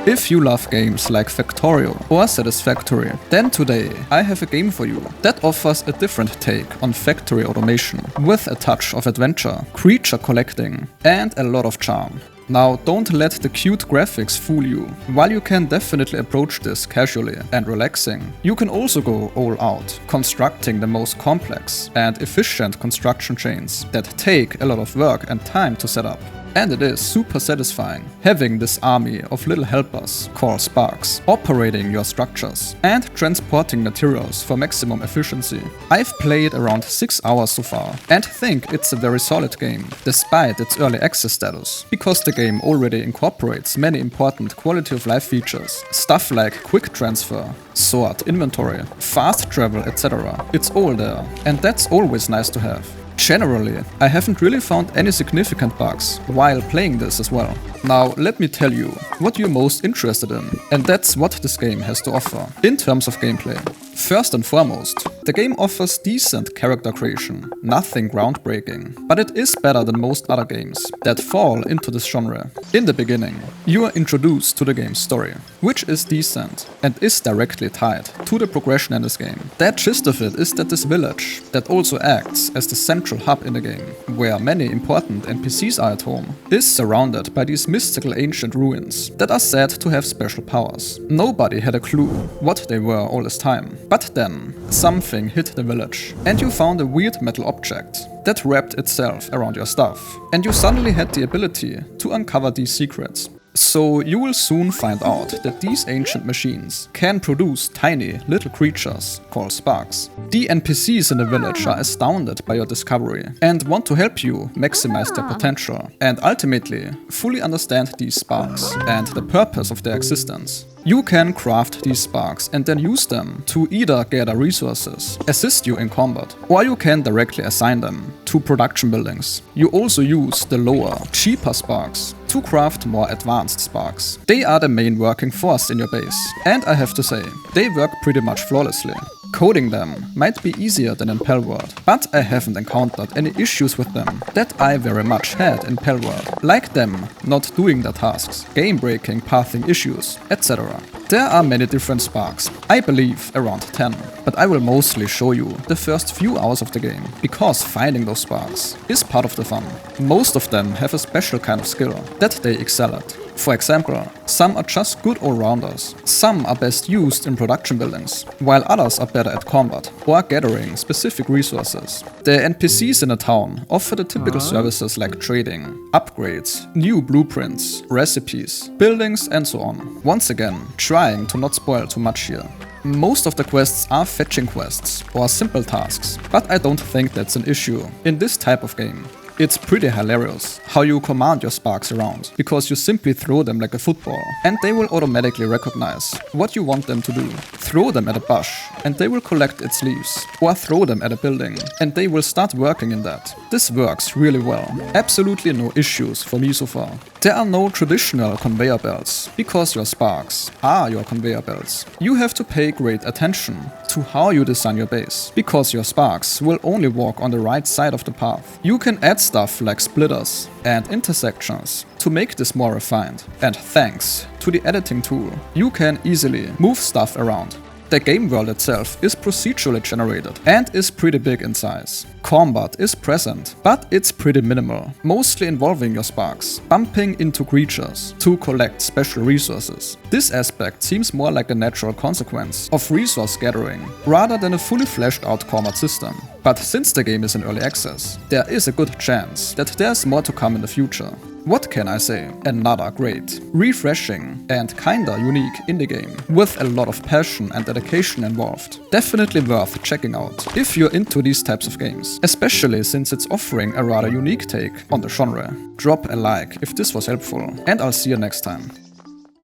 If you love games like Factorio or Satisfactory, then today I have a game for you that offers a different take on factory automation with a touch of adventure, creature collecting, and a lot of charm. Now, don't let the cute graphics fool you. While you can definitely approach this casually and relaxing, you can also go all out, constructing the most complex and efficient construction chains that take a lot of work and time to set up. And it is super satisfying having this army of little helpers called Sparks operating your structures and transporting materials for maximum efficiency. I've played around 6 hours so far and think it's a very solid game despite its early access status, because the game already incorporates many important quality of life features, stuff like quick transfer, sort inventory, fast travel, etc. It's all there, and that's always nice to have. Generally, I haven't really found any significant bugs while playing this as well. Now let me tell you what you're most interested in, and that's what this game has to offer in terms of gameplay. First and foremost, the game offers decent character creation, nothing groundbreaking, but it is better than most other games that fall into this genre. In the beginning, you are introduced to the game's story, which is decent and is directly tied to the progression in this game. The gist of it is that this village, that also acts as the central hub in the game, where many important NPCs are at home, is surrounded by these mystical ancient ruins that are said to have special powers. Nobody had a clue what they were all this time. But then, something hit the village, and you found a weird metal object that wrapped itself around your stuff, and you suddenly had the ability to uncover these secrets. So you will soon find out that these ancient machines can produce tiny little creatures called Sparks. The NPCs in the village are astounded by your discovery and want to help you maximize their potential and ultimately fully understand these Sparks and the purpose of their existence. You can craft these Sparks and then use them to either gather resources, assist you in combat, or you can directly assign them to production buildings. You also use the lower, cheaper Sparks to craft more advanced Sparks. They are the main working force in your base, and I have to say, they work pretty much flawlessly. Coding them might be easier than in Palworld, but I haven't encountered any issues with them that I very much had in Palworld, like them not doing their tasks, game-breaking pathing issues, etc. There are many different Sparks, I believe around 10, but I will mostly show you the first few hours of the game, because finding those Sparks is part of the fun. Most of them have a special kind of skill that they excel at. For example, some are just good all-rounders, some are best used in production buildings, while others are better at combat or gathering specific resources. The NPCs in a town offer the typical services like trading, upgrades, new blueprints, recipes, buildings and so on. Once again, trying to not spoil too much here. Most of the quests are fetching quests or simple tasks, but I don't think that's an issue in this type of game. It's pretty hilarious how you command your Sparks around, because you simply throw them like a football and they will automatically recognize what you want them to do. Throw them at a bush and they will collect its leaves, or throw them at a building and they will start working in that. This works really well. Absolutely no issues for me so far. There are no traditional conveyor belts, because your Sparks are your conveyor belts. You have to pay great attention to how you design your base, because your Sparks will only walk on the right side of the path. You can add stuff like splitters and intersections to make this more refined, and thanks to the editing tool, you can easily move stuff around. The game world itself is procedurally generated and is pretty big in size. Combat is present, but it's pretty minimal, mostly involving your Sparks bumping into creatures to collect special resources. This aspect seems more like a natural consequence of resource gathering, rather than a fully fleshed out combat system. But since the game is in early access, there is a good chance that there's more to come in the future. What can I say? Another great, refreshing and kinda unique indie game with a lot of passion and dedication involved. Definitely worth checking out if you're into these types of games, especially since it's offering a rather unique take on the genre. Drop a like if this was helpful, and I'll see you next time.